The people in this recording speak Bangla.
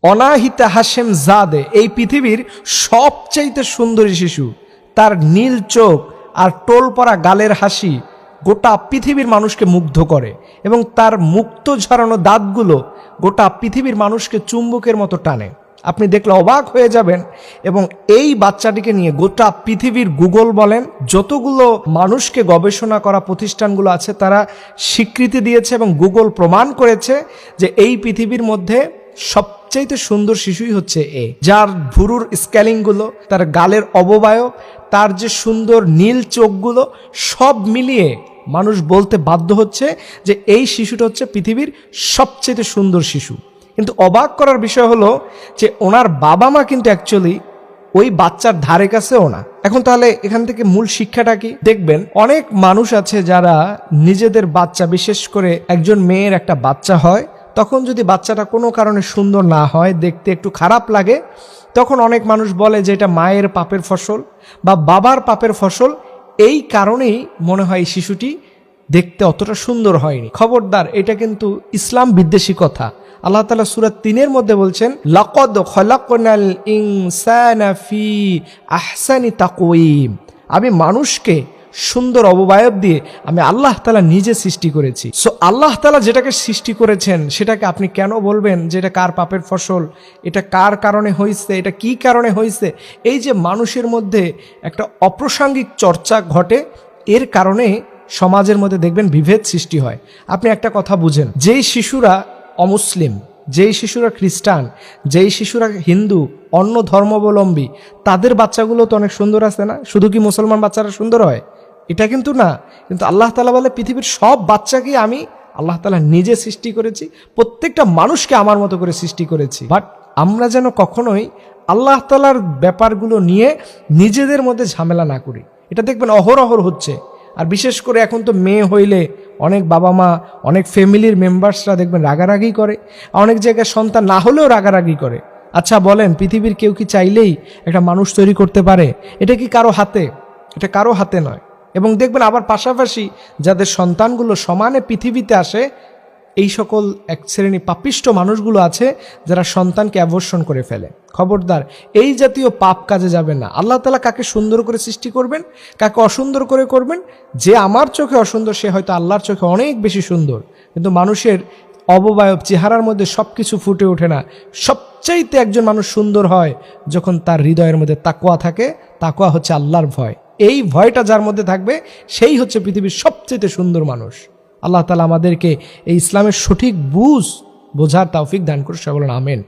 অনাহিতা হাশেম জাদে এই পৃথিবীর সবচাইতে সুন্দরী শিশু। তার নীল চোখ আর টোল পরা গালের হাসি গোটা পৃথিবীর মানুষকে মুগ্ধ করে এবং তার মুক্ত ঝরানো দাঁতগুলো গোটা পৃথিবীর মানুষকে চুম্বকের মতো টানে। আপনি দেখলে অবাক হয়ে যাবেন। এবং এই বাচ্চাটিকে নিয়ে গোটা পৃথিবীর গুগল বলেন, যতগুলো মানুষকে গবেষণা করা প্রতিষ্ঠানগুলো আছে তারা স্বীকৃতি দিয়েছে এবং গুগল প্রমাণ করেছে যে এই পৃথিবীর মধ্যে সবচাইতে সুন্দর শিশুই হচ্ছে যার ভুরুর স্কেলিংগুলো, তার গালের অবয়ব, তার যে সুন্দর নীল চোখগুলো সব মিলিয়ে মানুষ বলতে বাধ্য হচ্ছে যে এই শিশুটা হচ্ছে পৃথিবীর সবচেয়ে সুন্দর শিশু। কিন্তু অবাক করার বিষয় হলো যে ওনার বাবা মা কিন্তু অ্যাকচুয়ালি ওই বাচ্চার ধারে কাছেও না। এখন তাহলে এখান থেকে মূল শিক্ষাটা কি? দেখবেন অনেক মানুষ আছে যারা নিজেদের বাচ্চা, বিশেষ করে একজন মেয়ের একটা বাচ্চা হয়, তখন যদি বাচ্চাটা কোনো কারণে সুন্দর না হয়, দেখতে একটু খারাপ লাগে, তখন অনেক মানুষ বলে যে এটা মায়ের পাপের ফসল বা বাবার পাপের ফসল। এই কারণেই মনে হয় এই শিশুটি দেখতে অতটা সুন্দর হয়নি। খবরদার, এটা কিন্তু ইসলাম বিদ্বেষী কথা। আল্লাহ তাআলা সূরা ৩-এর মধ্যে বলছেন, লাকাদ খলাকনাল ইনসানা ফি আহসানি তাকওয়িম। আমি মানুষকে সুন্দর অবয়ব দিয়ে আমি আল্লাহ তাআলা নিজে সৃষ্টি করেছি। সো আল্লাহ তাআলা যেটাকে সৃষ্টি করেছেন সেটাকে আপনি কেন বলবেন যে এটা কার পাপের ফসল, এটা কার কারণে হয়েছে, এটা কি কারণে হয়েছে? এই যে মানুষের মধ্যে একটা অপ্রাসঙ্গিক চর্চা ঘটে, এর কারণে সমাজের মধ্যে দেখবেন বিভেদ সৃষ্টি হয়। আপনি একটা কথা বুঝেন, যেই শিশুরা অমুসলিম, যেই শিশুরা খ্রিস্টান, যেই শিশুরা হিন্দু, অন্য ধর্মাবলম্বী, তাদের বাচ্চাগুলো তো অনেক সুন্দর আছে না? শুধু কি মুসলমান বাচ্চারা সুন্দর হয়? এটা কিন্তু না। কিন্তু আল্লাহ তাআলা বলে পৃথিবীর সব বাচ্চাকে আমি আল্লাহ তাআলা নিজে সৃষ্টি করেছি, প্রত্যেকটা মানুষকে আমার মতো করে সৃষ্টি করেছি। বাট আমরা যেন কখনোই আল্লাহ তাআলার ব্যাপারগুলো নিয়ে নিজেদের মধ্যে ঝামেলা না করি। এটা দেখবেন অহরহ হচ্ছে। আর বিশেষ করে এখন তো মেয়ে হইলে অনেক বাবা মা, অনেক ফ্যামিলির মেম্বার্সরা দেখবেন রাগারাগি করে, অনেক জায়গায় সন্তান না হলেও রাগারাগি করে। আচ্ছা বলেন, পৃথিবীর কেউ কি চাইলেই একটা মানুষ তৈরি করতে পারে? এটা কি কারো হাতে? এটা কারো হাতে নয়। এবং দেখবেন আবার পাশাপাশি যাদের সন্তানগুলো সমানে পৃথিবীতে আসে, এই সকল এক শ্রেণী পাপিষ্ট মানুষগুলো আছে যারা সন্তানকে অ্যাবর্ষণ করে ফেলে। খবরদার, এই জাতীয় পাপ কাজে যাবেন না। আল্লাহ তাআলা কাকে সুন্দর করে সৃষ্টি করবেন, কাকে অসুন্দর করে করবেন। যে আমার চোখে অসুন্দর সে হয়তো আল্লাহর চোখে অনেক বেশি সুন্দর। কিন্তু মানুষের অবয়ব, চেহারার মধ্যে সব কিছু ফুটে ওঠে না। সবচাইতে একজন মানুষ সুন্দর হয় যখন তার হৃদয়ের মধ্যে তাকওয়া থাকে। তাকওয়া হচ্ছে আল্লাহর ভয়। এই ভয়টা যার মধ্যে থাকবে সেই হচ্ছে পৃথিবীর সবচেয়ে সুন্দর মানুষ। আল্লাহ তাআলা আমাদেরকে এই ইসলামের সঠিক বোঝার তৌফিক দান করুন। সকলে আমিন।